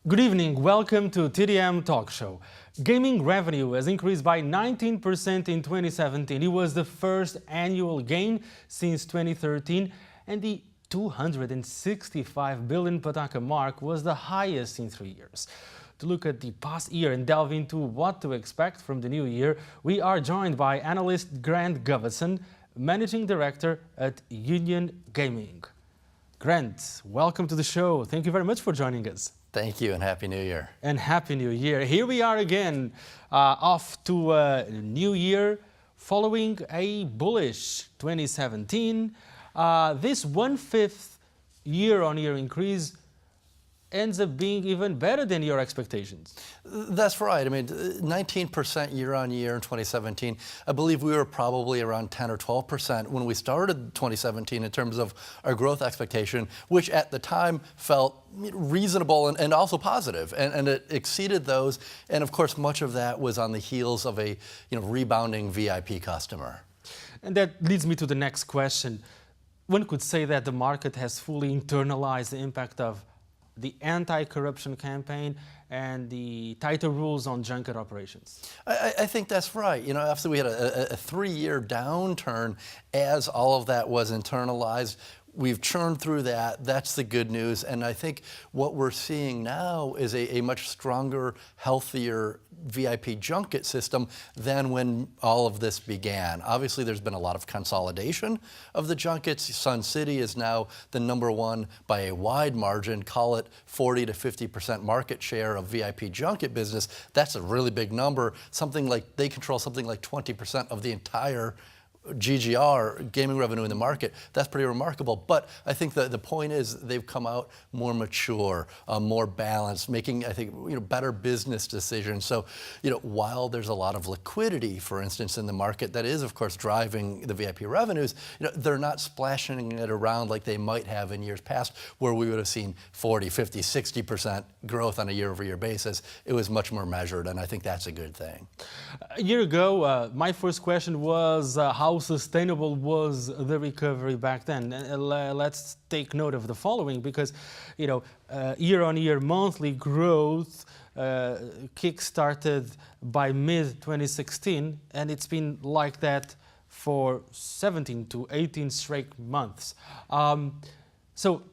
Good evening, welcome to TDM Talk Show. Gaming revenue has increased by 19% in 2017. It was the first annual gain since 2013, and the 265 billion pataka mark was the highest in 3 years. To look at the past year and delve into what to expect from the new year, we are joined by analyst Grant Govertsen, Managing Director at Union Gaming. Grant, welcome to the show. Thank you very much for joining us. Thank you and Happy New Year. And Happy New Year. Here we are again, off to a new year following a bullish 2017. This 1/5 year-on-year increase ends up being even better than your expectations. That's right. I mean, 19% year-on-year in 2017. I believe we were probably around 10 or 12% when we started 2017 in terms of our growth expectation, which at the time felt reasonable and also positive, and it exceeded those. And of course, much of that was on the heels of a rebounding VIP customer. And that leads me to the next question. One could say that the market has fully internalized the impact of the anti-corruption campaign and the tighter rules on junket operations. I think that's right. After we had a 3-year downturn, as all of that was internalized, we've churned through that. That's the good news. And I think what we're seeing now is a much stronger, healthier VIP junket system than when all of this began. Obviously, there's been a lot of consolidation of the junkets. Sun City is now the #1 by a wide margin. Call it 40 to 50% market share of VIP junket business. That's a really big number. They control something like 20% of the entire GGR, gaming revenue in the market. That's pretty remarkable. But I think the point is they've come out more mature, more balanced, making, I think, better business decisions. So, while there's a lot of liquidity, for instance, in the market, that is, of course, driving the VIP revenues, they're not splashing it around like they might have in years past, where we would have seen 40, 50, 60% growth on a year-over-year basis. It was much more measured, and I think that's a good thing. A year ago, my first question was how sustainable was the recovery back then? Let's take note of the following, because year-on-year monthly growth kick-started by mid-2016, and it's been like that for 17 to 18 straight months. So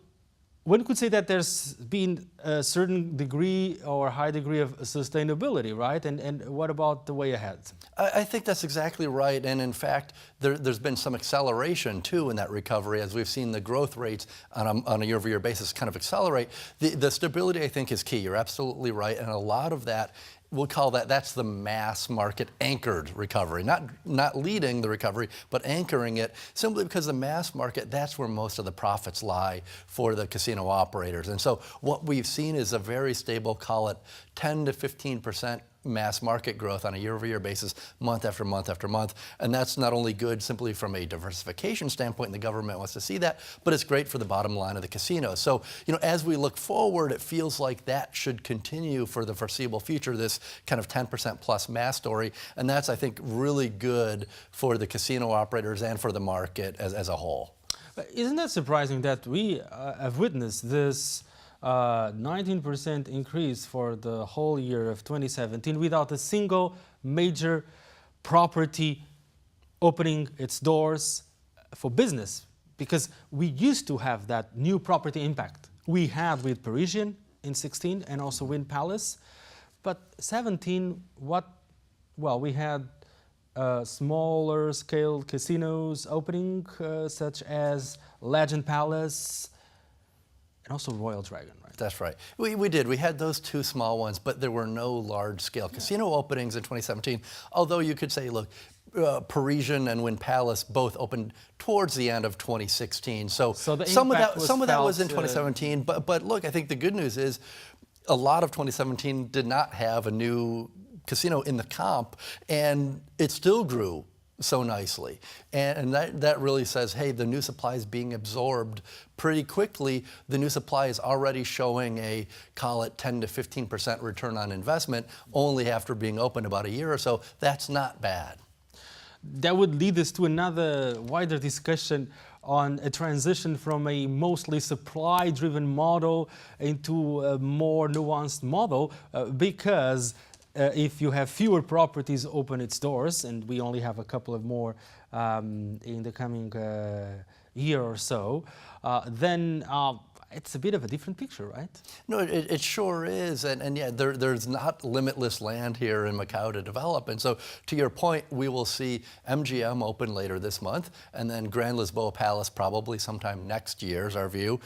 one could say that there's been a certain degree or high degree of sustainability, right? And what about the way ahead? I think that's exactly right. And in fact, there's been some acceleration too in that recovery, as we've seen the growth rates on a year-over-year basis kind of accelerate. The stability, I think, is key. You're absolutely right. And a lot of that, we'll call that's the mass market anchored recovery, not leading the recovery, but anchoring it, simply because the mass market, that's where most of the profits lie for the casino operators. And so what we've seen is a very stable, call it 10 to 15% mass market growth on a year-over-year basis, month after month after month. And that's not only good simply from a diversification standpoint, and the government wants to see that, but it's great for the bottom line of the casino. So, as we look forward, it feels like that should continue for the foreseeable future, this kind of 10% plus mass story. And that's, I think, really good for the casino operators and for the market as a whole. Isn't that surprising that we have witnessed this 19% increase for the whole year of 2017 without a single major property opening its doors for business? Because we used to have that new property impact. We had with Parisian in 16 and also Wynn Palace. But 17, we had smaller scale casinos opening, such as Legend Palace, and also Royal Dragon, right? That's right. We did. We had those two small ones, but there were no large-scale casino openings in 2017. Although you could say, look, Parisian and Wynn Palace both opened towards the end of 2016. So some of that was in 2017. But look, I think the good news is a lot of 2017 did not have a new casino in the comp, and it still grew so nicely. And that really says, hey, the new supply is being absorbed pretty quickly. The new supply is already showing a, call it 10 to 15% return on investment only after being open about a year or so. That's not bad. That would lead us to another wider discussion on a transition from a mostly supply-driven model into a more nuanced model because if you have fewer properties open its doors, and we only have a couple of more in the coming year or so, then it's a bit of a different picture, right? No, it sure is. And yeah, there's not limitless land here in Macau to develop. And so to your point, we will see MGM open later this month, and then Grand Lisboa Palace probably sometime next year is our view.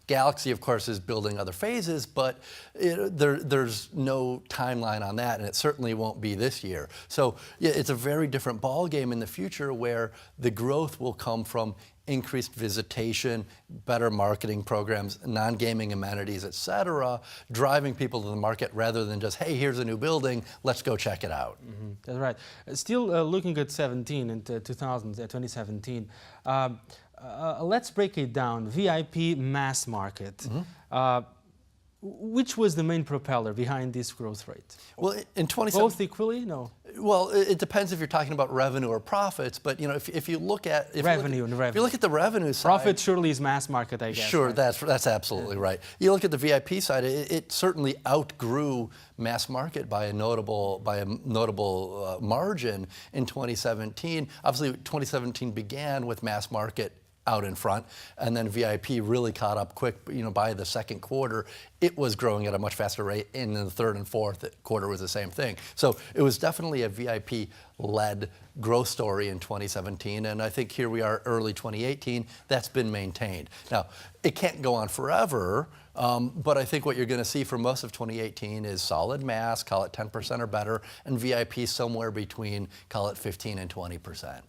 Galaxy, of course, is building other phases, but there's no timeline on that, and it certainly won't be this year. So yeah, it's a very different ballgame in the future where the growth will come from increased visitation, better marketing programs, non-gaming amenities, et cetera, driving people to the market rather than just, hey, here's a new building, let's go check it out. Mm-hmm. That's right. Still looking at 2017, let's break it down. VIP mass market. Mm-hmm. Which was the main propeller behind this growth rate? Well, in 2017, both equally? No. Well, it depends if you're talking about revenue or profits. But you know, if you look at revenue, if you look at the revenue side, profit surely is mass market, I guess. Sure, right? that's absolutely right. You look at the VIP side; it certainly outgrew mass market by a notable margin in 2017. Obviously, 2017 began with mass market out in front, and then VIP really caught up quick. You know, by the second quarter, it was growing at a much faster rate, and in the third and fourth quarter was the same thing. So it was definitely a VIP-led growth story in 2017, and I think here we are, early 2018. That's been maintained. Now, it can't go on forever. But I think what you're going to see for most of 2018 is solid mass, call it 10% or better, and VIP somewhere between, call it 15 and 20%.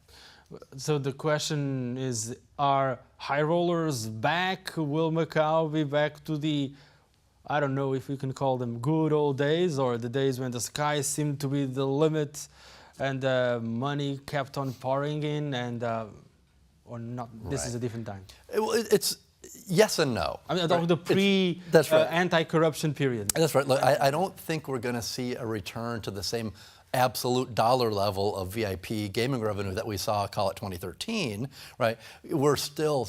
So the question is, are high rollers back? Will Macau be back to the, I don't know if we can call them good old days, or the days when the sky seemed to be the limit and money kept on pouring in, and or not? This is a different time. It's yes and no. I mean, the anti-corruption period. That's right. Look, I don't think we're going to see a return to the same absolute dollar level of VIP gaming revenue that we saw, call it 2013, right? We're still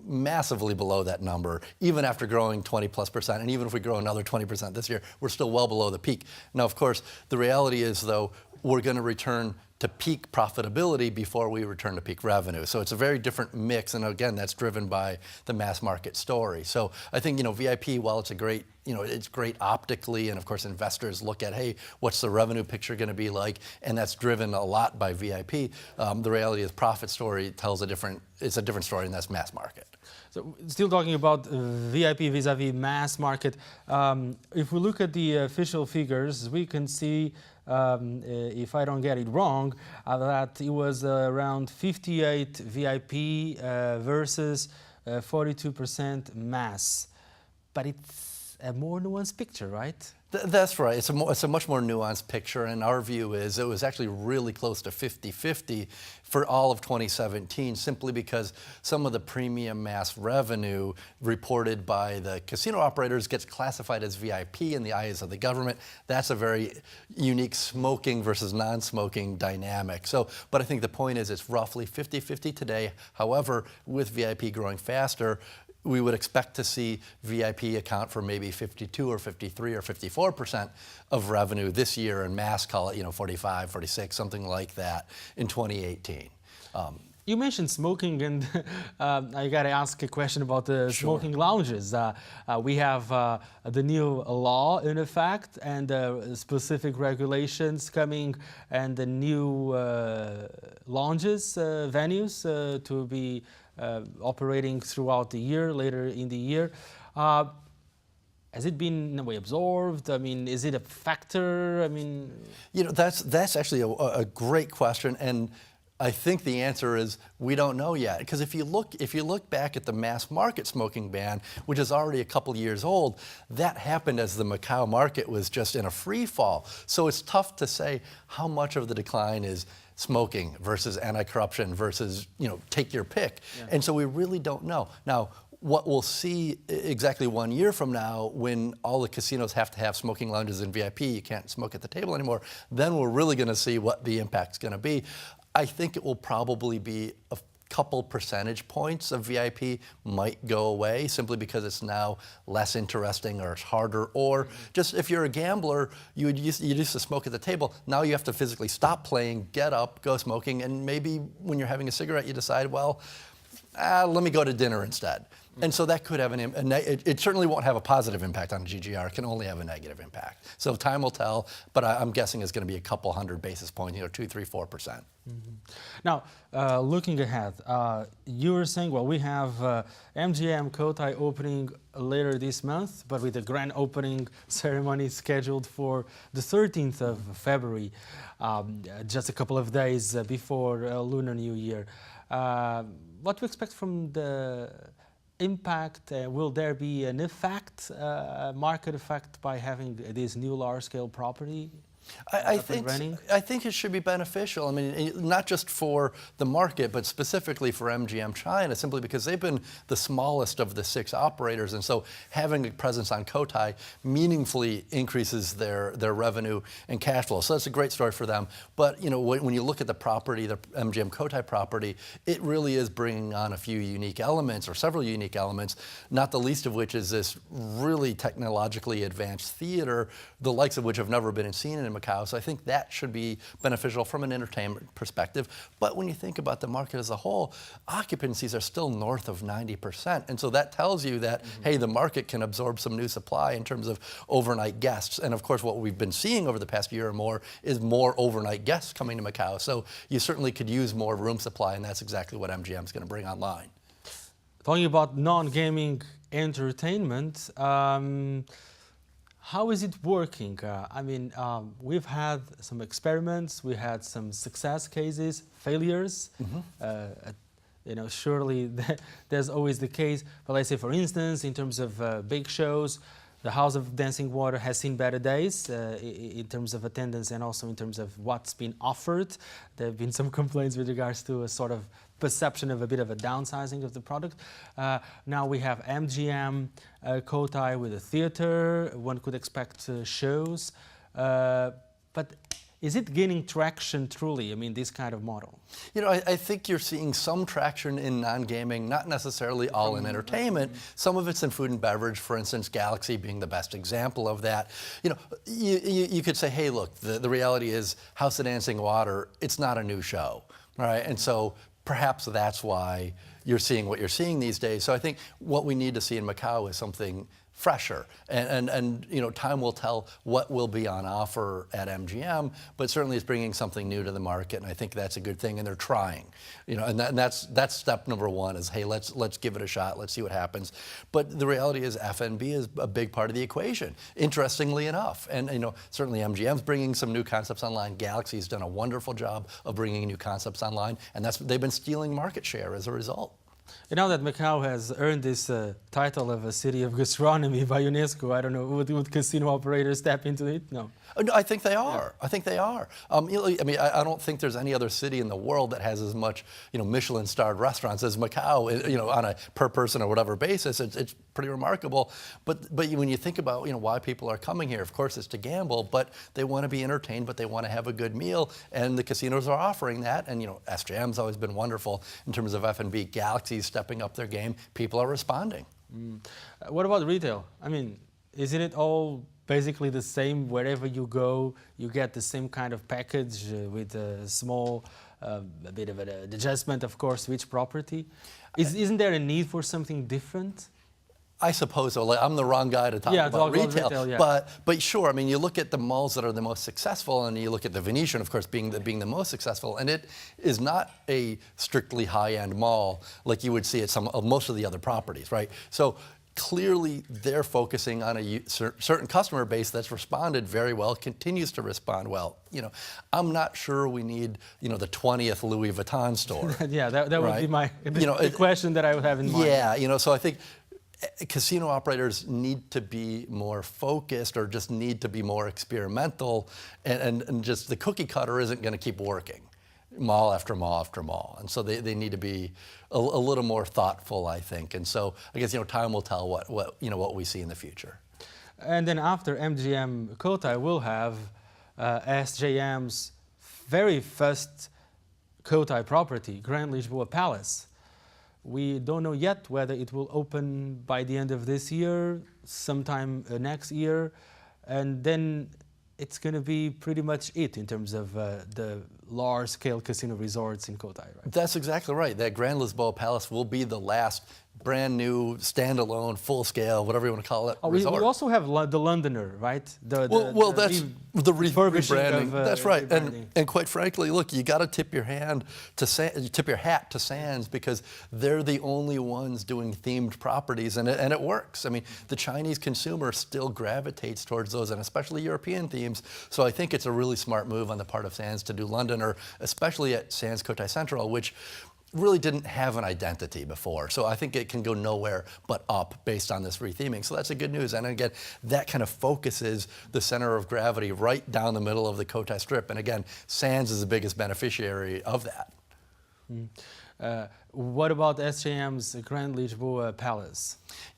massively below that number, even after growing 20+%, and even if we grow another 20% this year, we're still well below the peak. Now, of course, the reality is, though, we're going to return to peak profitability before we return to peak revenue. So it's a very different mix, and again, that's driven by the mass market story. So I think, you know, VIP, while it's a great, you know, it's great optically, and of course investors look at, hey, what's the revenue picture going to be like, and that's driven a lot by VIP. The reality is, profit story tells it's a different story, and that's mass market. So still talking about VIP vis-a-vis mass market, if we look at the official figures, we can see, if I don't get it wrong, that it was around 58 VIP versus 42% mass. But it's a more nuanced picture, right? That's right. It's a much more nuanced picture, and our view is it was actually really close to 50-50 for all of 2017, simply because some of the premium mass revenue reported by the casino operators gets classified as VIP in the eyes of the government. That's a very unique smoking versus non-smoking dynamic. So, but I think the point is, it's roughly 50-50 today. However, with VIP growing faster, we would expect to see VIP account for maybe 52 or 53 or 54% of revenue this year, and mass, call it, you know, 45, 46, something like that in 2018. You mentioned smoking, and I got to ask a question about the smoking lounges. We have the new law in effect, and specific regulations coming, and the new lounges, venues to be operating throughout the year, later in the year. Has it been in a way absorbed? I mean, is it a factor? I mean, you know, that's actually a great question, and I think the answer is we don't know yet. Because if you look back at the mass market smoking ban, which is already a couple years old, that happened as the Macau market was just in a free fall. So it's tough to say how much of the decline is smoking versus anti-corruption versus, you know, take your pick. Yeah. And so we really don't know. Now, what we'll see exactly 1 year from now, when all the casinos have to have smoking lounges in VIP, you can't smoke at the table anymore, then we're really going to see what the impact's going to be. I think it will probably be a couple percentage points of VIP might go away simply because it's now less interesting or it's harder, or just if you're a gambler, you used to smoke at the table. Now you have to physically stop playing, get up, go smoking, and maybe when you're having a cigarette, you decide, well, let me go to dinner instead. And so that could have it certainly won't have a positive impact on GGR. It can only have a negative impact. So time will tell, but I'm guessing it's going to be a couple hundred basis points, 2, 3, 4%. Mm-hmm. Now, looking ahead, you were saying, well, we have MGM Cotai opening later this month, but with a grand opening ceremony scheduled for the 13th of February, just a couple of days before Lunar New Year. What to expect from the impact? Will there be an effect, market effect, by having this new large-scale property? I think it should be beneficial. I mean, not just for the market, but specifically for MGM China, simply because they've been the smallest of the 6 operators, and so having a presence on Cotai meaningfully increases their revenue and cash flow. So that's a great story for them. But when you look at the property, the MGM Cotai property, it really is bringing on a few unique elements, or several unique elements, not the least of which is this really technologically advanced theater, the likes of which have never been seen in Macau. So I think that should be beneficial from an entertainment perspective. But when you think about the market as a whole, occupancies are still north of 90%. And so that tells you that, hey, the market can absorb some new supply in terms of overnight guests. And of course, what we've been seeing over the past year or more is more overnight guests coming to Macau. So you certainly could use more room supply, and that's exactly what MGM is going to bring online. Talking about non-gaming entertainment, how is it working? We've had some experiments, we had some success cases, failures. Surely there's always the case. But let's say, for instance, in terms of big shows, the House of Dancing Water has seen better days in terms of attendance and also in terms of what's been offered. There have been some complaints with regards to a sort of perception of a bit of a downsizing of the product. Now we have MGM Cotai with a theater. One could expect shows. But is it gaining traction truly, this kind of model? I think you're seeing some traction in non-gaming, not necessarily all in entertainment. Some of it's in food and beverage, for instance, Galaxy being the best example of that. You could say, hey, look, the reality is House of Dancing Water, it's not a new show, right? And so perhaps that's why you're seeing what you're seeing these days. So I think what we need to see in Macau is something fresher, and time will tell what will be on offer at MGM, but certainly it's bringing something new to the market, and I think that's a good thing, and they're trying, and that's step number one is, hey, let's give it a shot, let's see what happens. But the reality is F&B is a big part of the equation, interestingly enough, and certainly MGM's bringing some new concepts online. Galaxy's done a wonderful job of bringing new concepts online, and they've been stealing market share as a result. And now that Macau has earned this title of a city of gastronomy by UNESCO, I don't know, would casino operators step into it? No. No, I think they are. I think they are. I don't think there's any other city in the world that has as much, Michelin-starred restaurants as Macau, on a per person or whatever basis. It's pretty remarkable. But when you think about, why people are coming here, of course it's to gamble, but they want to be entertained, but they want to have a good meal, and the casinos are offering that. And SJM's always been wonderful in terms of F&B. Galaxy's stepping up their game. People are responding. What about retail? Isn't it all basically the same wherever you go? You get the same kind of package with a small, a bit of an adjustment, of course, to each property. Isn't there a need for something different? I suppose so. I'm the wrong guy to talk about retail. Yeah. But sure, you look at the malls that are the most successful, and you look at the Venetian, of course, being the most successful, and it is not a strictly high-end mall like you would see at most of the other properties, right? So clearly they're focusing on a certain customer base that's responded very well, continues to respond well. I'm not sure we need, the 20th Louis Vuitton store. Yeah, that would be the question that I would have in mind. Yeah, so I think casino operators need to be more focused, or just need to be more experimental, and just the cookie cutter isn't going to keep working, mall after mall after mall, and so they need to be a little more thoughtful, I think. And so I guess time will tell what we see in the future. And then after MGM Cotai, we'll have SJM's very first Cotai property, Grand Lisboa Palace. We don't know yet whether it will open by the end of this year, sometime next year, and then it's going to be pretty much it in terms of the large-scale casino resorts in Cotai, right? That's exactly right. That Grand Lisboa Palace will be the last brand new, standalone, full-scale, whatever you want to call it, resort. We also have the Londoner, right? That's the rebranding. That's right. And quite frankly, look, you got to tip your hat to Sands because they're the only ones doing themed properties, and it works. I mean, the Chinese consumer still gravitates towards those, and especially European themes. So I think it's a really smart move on the part of Sands to do Londoner, especially at Sands Cotai Central, which really didn't have an identity before. So I think it can go nowhere but up based on this retheming. So that's a good news. And again, that kind of focuses the center of gravity right down the middle of the Cotai Strip. And again, Sands is the biggest beneficiary of that. What about SJM's Grand Lisboa Palace?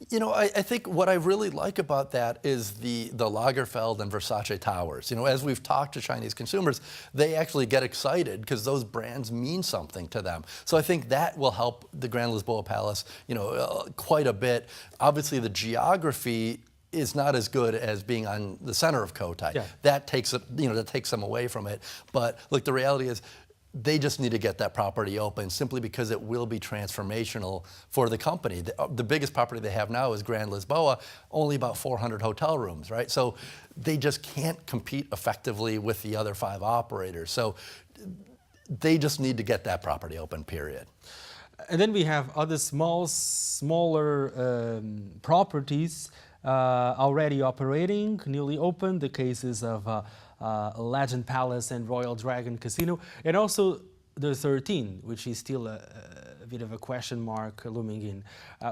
You know, I think what I really like about that is the Lagerfeld and Versace towers. You know, as we've talked to Chinese consumers, they actually get excited because those brands mean something to them. So I think that will help the Grand Lisboa Palace, you know, quite a bit. Obviously, the geography is not as good as being on the center of Cotai. Yeah. That takes them away from it. But look, the reality is, they just need to get that property open simply because it will be transformational for the company. The biggest property they have now is Grand Lisboa, only about 400 hotel rooms, right? So they just can't compete effectively with the other 5 operators. So they just need to get that property open, period. And then we have other smaller properties already operating, newly opened, the cases of Legend Palace and Royal Dragon Casino, and also the 13, which is still a bit of a question mark looming in.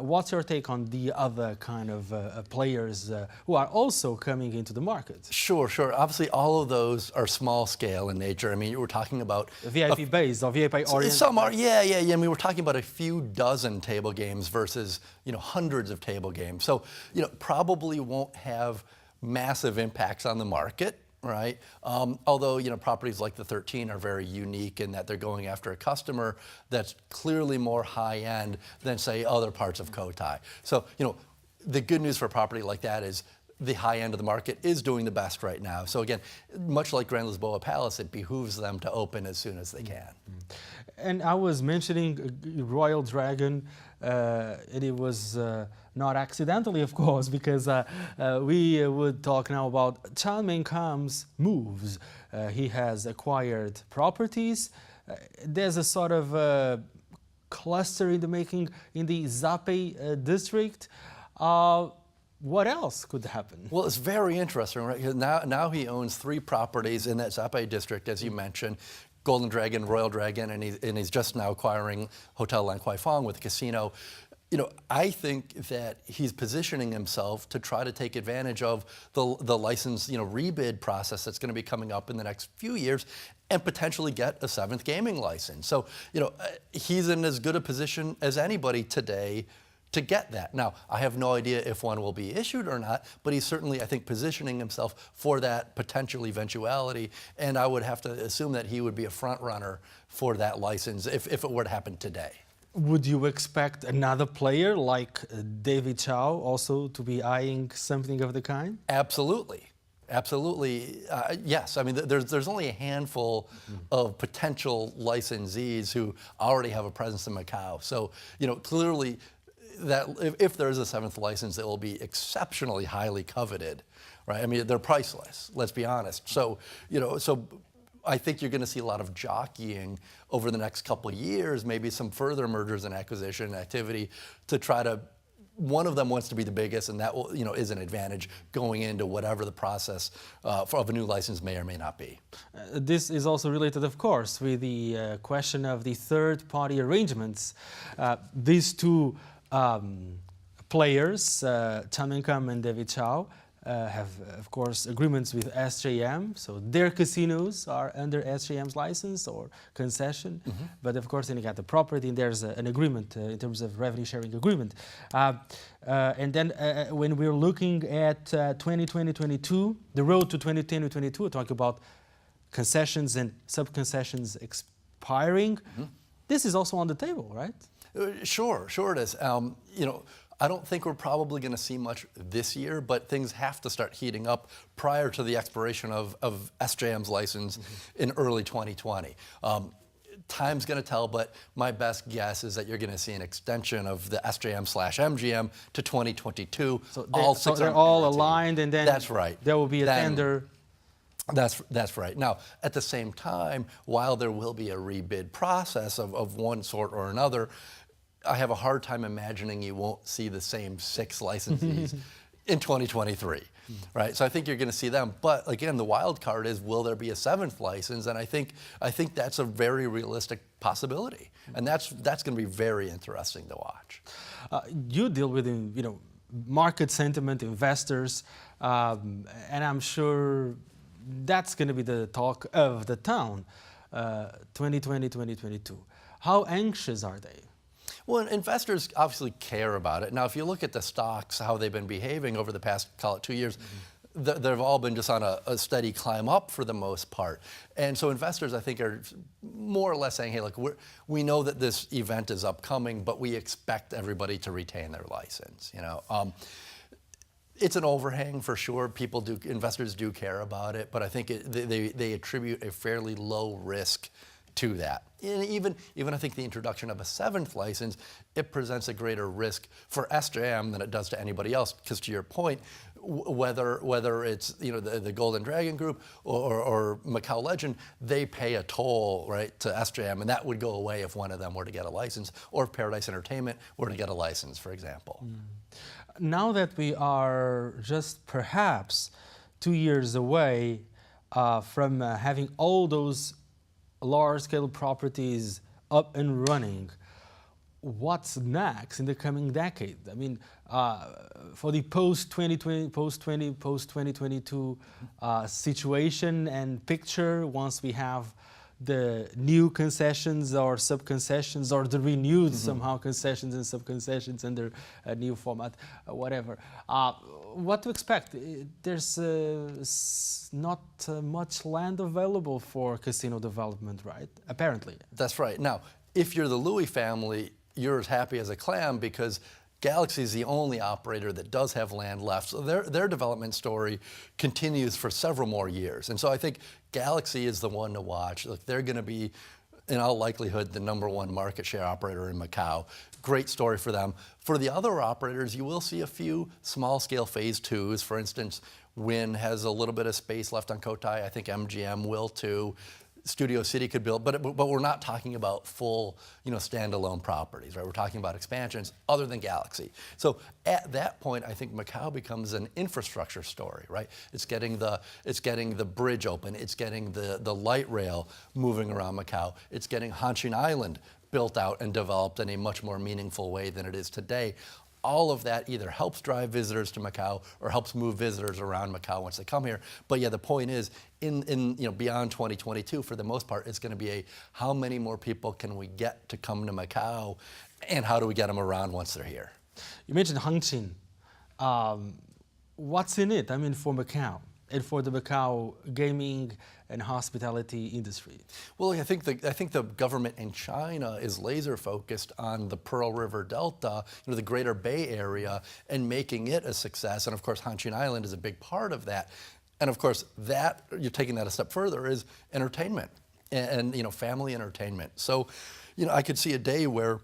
What's your take on the other kind of players who are also coming into the market? Sure. Obviously, all of those are small scale in nature. I mean, we're talking about VIP based or VIP oriented. Some are, yeah. I mean, we're talking about a few dozen table games versus, you know, hundreds of table games. So, you know, probably won't have massive impacts on the market. Right. Although, you know, properties like the 13 are very unique in that they're going after a customer that's clearly more high end than, say, other parts of Cotai. So, you know, the good news for a property like that is the high end of the market is doing the best right now. So again, much like Grand Lisboa Palace, it behooves them to open as soon as they can. And I was mentioning Royal Dragon, and it was not accidentally, of course, because we would talk now about Chan Meng-kam's moves. He has acquired properties. There's a sort of cluster in the making in the Zapei district. What else could happen? Well, it's very interesting, right? Now he owns 3 properties in that Zapei district, as you mentioned. Golden Dragon, Royal Dragon, and he's just now acquiring Hotel Lan Kwai Fong with a casino. You know, I think that he's positioning himself to try to take advantage of the license, you know, rebid process that's going to be coming up in the next few years and potentially get a 7th gaming license. So, you know, he's in as good a position as anybody today to get that. Now, I have no idea if one will be issued or not, but he's certainly, I think, positioning himself for that potential eventuality, and I would have to assume that he would be a front runner for that license if it were to happen today. Would you expect another player like David Chow also to be eyeing something of the kind? Absolutely. Yes. I mean, there's only a handful of potential licensees who already have a presence in Macau. So, you know, clearly, that if there is a 7th license, it will be exceptionally highly coveted, right? I mean, they're priceless, let's be honest. So, you know, I think you're going to see a lot of jockeying over the next couple of years, maybe some further mergers and acquisition activity to try to, one of them wants to be the biggest, and that will, you know, is an advantage going into whatever the process of a new license may or may not be. This is also related, of course, with the question of the third-party arrangements. These 2 players, Chan Meng-kam and David Chow, have, of course, agreements with SJM, so their casinos are under SJM's license or concession. But of course, then you got the property, and there's an agreement in terms of revenue sharing agreement. And then when we're looking at 2020-22, the road to 2010-22, we're talking about concessions and sub-concessions expiring. This is also on the table, right? Sure it is. I don't think we're probably going to see much this year, but things have to start heating up prior to the expiration of SJM's license in early 2020. Time's going to tell, but my best guess is that you're going to see an extension of the SJM/MGM to 2022. So they're all aligned, and then that's right. There will be a tender. That's right. Now, at the same time, while there will be a rebid process of one sort or another, I have a hard time imagining you won't see the same 6 licensees in 2023, right? So I think you're going to see them. But again, the wild card is, will there be a 7th license? And I think that's a very realistic possibility, and that's going to be very interesting to watch. You deal with market sentiment, investors, and I'm sure that's going to be the talk of the town, 2020, 2022. How anxious are they? Well, investors obviously care about it. Now, if you look at the stocks, how they've been behaving over the past, call it 2 years, they've all been just on a steady climb up for the most part. And so investors, I think, are more or less saying, hey, look, we know that this event is upcoming, but we expect everybody to retain their license. It's an overhang for sure. Investors do care about it, but I think they attribute a fairly low risk to that. And even I think the introduction of a 7th license, it presents a greater risk for SJM than it does to anybody else. Because to your point, whether it's the Golden Dragon Group or Macau Legend, they pay a toll, right, to SJM, and that would go away if one of them were to get a license, or if Paradise Entertainment were to get a license, for example. Now that we are just perhaps 2 years away from having all those large-scale properties up and running, what's next in the coming decade? I mean, for the post-2020, post-2022 situation and picture, once we have the new concessions or sub-concessions, or the renewed somehow concessions and sub-concessions under a new format, whatever. What to expect? There's not much land available for casino development, right? Apparently. That's right. Now, if you're the Louis family, you're as happy as a clam, because Galaxy is the only operator that does have land left. So their development story continues for several more years. And so I think Galaxy is the one to watch. Look, they're going to be, in all likelihood, the #1 market share operator in Macau. Great story for them. For the other operators, you will see a few small-scale phase 2s. For instance, Wynn has a little bit of space left on Cotai. I think MGM will too. Studio City could build, but we're not talking about full, standalone properties, right? We're talking about expansions other than Galaxy. So at that point, I think Macau becomes an infrastructure story, right? It's getting the bridge open. It's getting the light rail moving around Macau. It's getting Hanshin Island built out and developed in a much more meaningful way than it is today. All of that either helps drive visitors to Macau or helps move visitors around Macau once they come here. But yeah, the point is, beyond 2022, for the most part, it's going to be how many more people can we get to come to Macau, and how do we get them around once they're here? You mentioned Hanshin. What's in it? I mean, for Macau and for the Macau gaming and hospitality industry? Well, I think the government in China is laser focused on the Pearl River Delta, the Greater Bay Area, and making it a success. And of course, Hanshin Island is a big part of that. And of course, that you're taking that a step further is entertainment and family entertainment. So, I could see a day where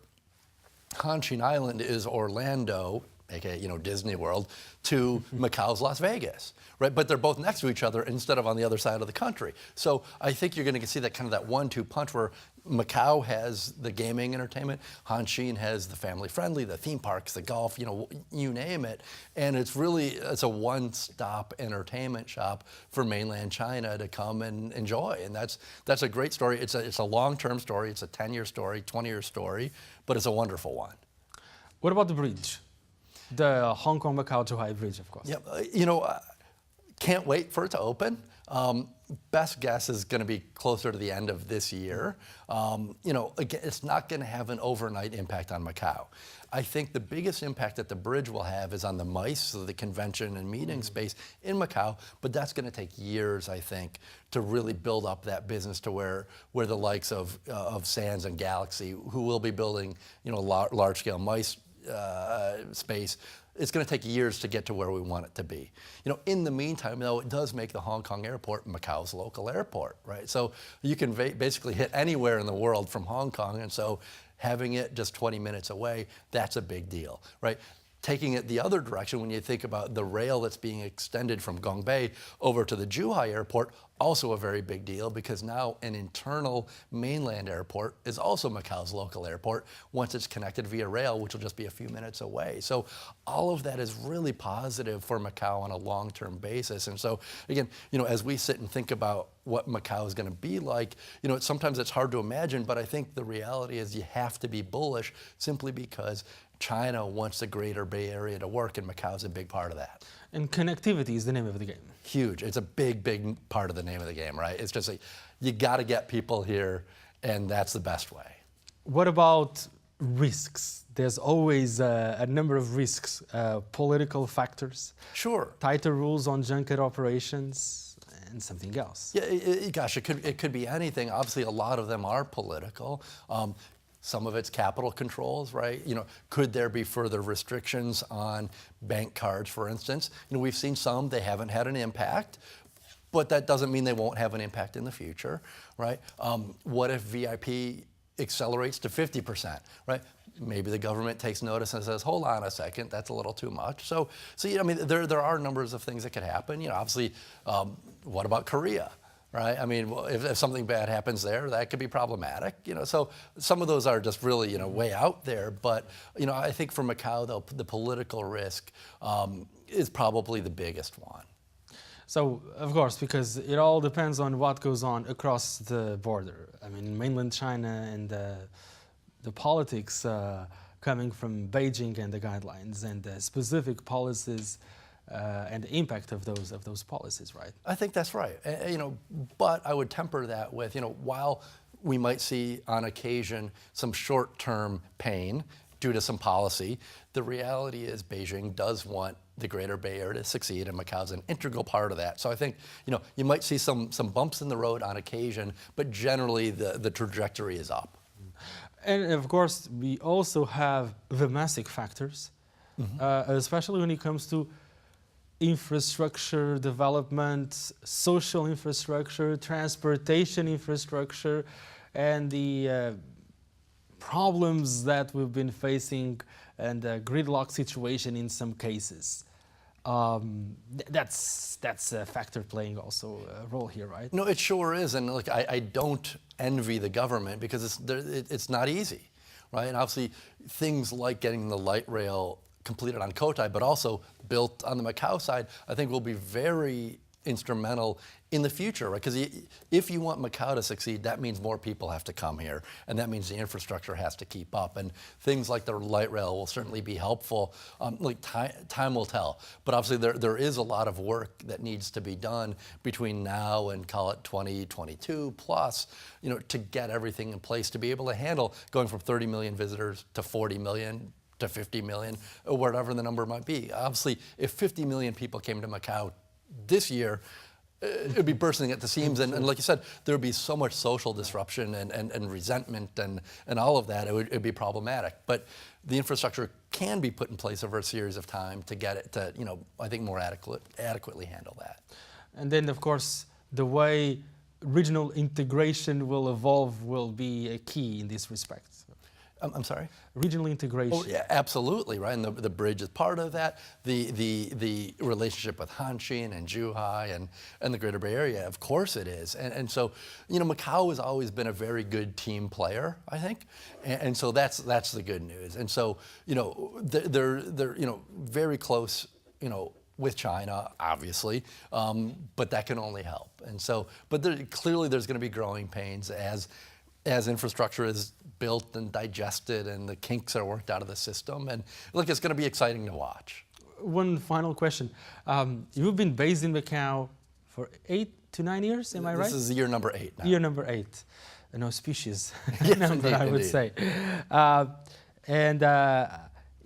Hanshin Island is Orlando, aka Disney World, to Macau's Las Vegas, right? But they're both next to each other instead of on the other side of the country. So I think you're going to see that kind of that 1-2 punch where Macau has the gaming entertainment, Hanshin has the family-friendly, the theme parks, the golf, you name it, and it's a one-stop entertainment shop for mainland China to come and enjoy, and that's a great story. It's a long-term story. It's a 10-year story, 20-year story, but it's a wonderful one. What about the bridge? The Hong Kong-Macau-Zhuhai Bridge, of course. Yeah, Can't wait for it to open. Best guess is going to be closer to the end of this year. Again, it's not going to have an overnight impact on Macau. I think the biggest impact that the bridge will have is on the MICE, so the convention and meeting space in Macau, but that's going to take years, I think, to really build up that business to where the likes of Sands and Galaxy, who will be building, large-scale MICE space, it's going to take years to get to where we want it to be. In the meantime, though, it does make the Hong Kong airport Macau's local airport, right? So you can basically hit anywhere in the world from Hong Kong, and so having it just 20 minutes away, that's a big deal, right? Taking it the other direction, when you think about the rail that's being extended from Gongbei over to the Zhuhai airport, also a very big deal, because now an internal mainland airport is also Macau's local airport once it's connected via rail, which will just be a few minutes away. So all of that is really positive for Macau on a long-term basis. And so again, as we sit and think about what Macau is going to be like, sometimes it's hard to imagine, but I think the reality is you have to be bullish simply because China wants the greater Bay Area to work, and Macau is a big part of that. And connectivity is the name of the game. Huge. It's a big, big part of the name of the game, right? It's just you got to get people here, and that's the best way. What about risks? There's always a number of risks, political factors. Sure. Tighter rules on junket operations, and something else. Yeah, gosh, it could be anything. Obviously, a lot of them are political. Some of it's capital controls, right? Could there be further restrictions on bank cards, for instance? We've seen some, they haven't had an impact, but that doesn't mean they won't have an impact in the future, right? What if VIP accelerates to 50%, right? Maybe the government takes notice and says, hold on a second, that's a little too much. So there are numbers of things that could happen. Obviously, what about Korea? Right? If something bad happens there, that could be problematic. So some of those are just really, way out there. But, I think for Macau, though, the political risk is probably the biggest one. So, of course, because it all depends on what goes on across the border. Mainland China and the politics coming from Beijing and the guidelines and the specific policies and the impact of those policies, right? I think that's right. But I would temper that with, while we might see on occasion some short-term pain due to some policy, the reality is Beijing does want the Greater Bay Area to succeed, and Macau is an integral part of that. So I think, you might see some bumps in the road on occasion, but generally the trajectory is up. And of course, we also have domestic factors, especially when it comes to infrastructure development, social infrastructure, transportation infrastructure, and the problems that we've been facing and the gridlock situation in some cases. That's a factor playing also a role here, right? No, it sure is. And look, I don't envy the government because it's not easy, right? And obviously things like getting the light rail completed on Cotai, but also built on the Macau side, I think will be very instrumental in the future, right? Because if you want Macau to succeed, that means more people have to come here, and that means the infrastructure has to keep up. And things like the light rail will certainly be helpful. Time will tell. But obviously, there is a lot of work that needs to be done between now and call it 2022 plus, to get everything in place to be able to handle going from 30 million visitors to 40 million. To 50 million, or whatever the number might be. Obviously, if 50 million people came to Macau this year, it would be bursting at the seams. And like you said, there would be so much social disruption and resentment and all of that. It would be problematic. But the infrastructure can be put in place over a series of time to get it to, I think, more adequately handle that. And then, of course, the way regional integration will evolve will be a key in this respect. I'm sorry? Regional integration. Oh, yeah, absolutely, right? And the bridge is part of that. The relationship with Hanshin and Zhuhai and the Greater Bay Area, of course it is. And so, Macau has always been a very good team player, I think. And so that's the good news. And so, they're very close, with China, obviously, but that can only help. And so, but clearly there's going to be growing pains as infrastructure is built and digested and the kinks are worked out of the system. And look, it's going to be exciting to watch. one final question. You've been based in Macau for 8 to 9 years, am I right? This is year number 8 now. Year number 8. An auspicious Yes, number, indeed, I would say. And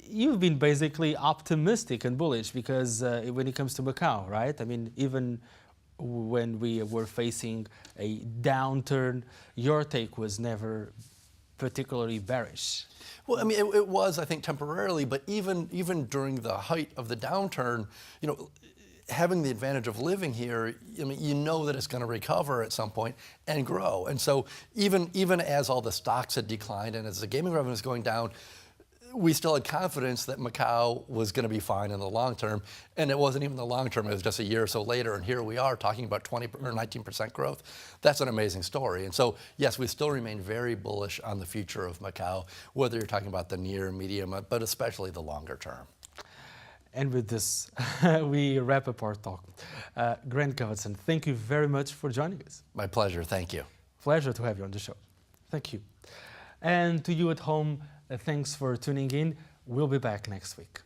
you've been basically optimistic and bullish because when it comes to Macau, right? I mean, even when we were facing a downturn, your take was never particularly bearish. Well, I mean, it was, I think, temporarily, but even during the height of the downturn, you know, having the advantage of living here, I mean, you know that it's going to recover at some point and grow. And so even as all the stocks had declined and as the gaming revenue is going down, we still had confidence that Macau was going to be fine in the long term. And it wasn't even the long term, it was just a year or so later. And here we are talking about 20 or 19% growth. That's an amazing story. And so, yes, we still remain very bullish on the future of Macau, whether you're talking about the near, medium, but especially the longer term. And with this, we wrap up our talk. Grant Govertsen, thank you very much for joining us. My pleasure. Thank you. Pleasure to have you on the show. Thank you. And to you at home, thanks for tuning in. We'll be back next week.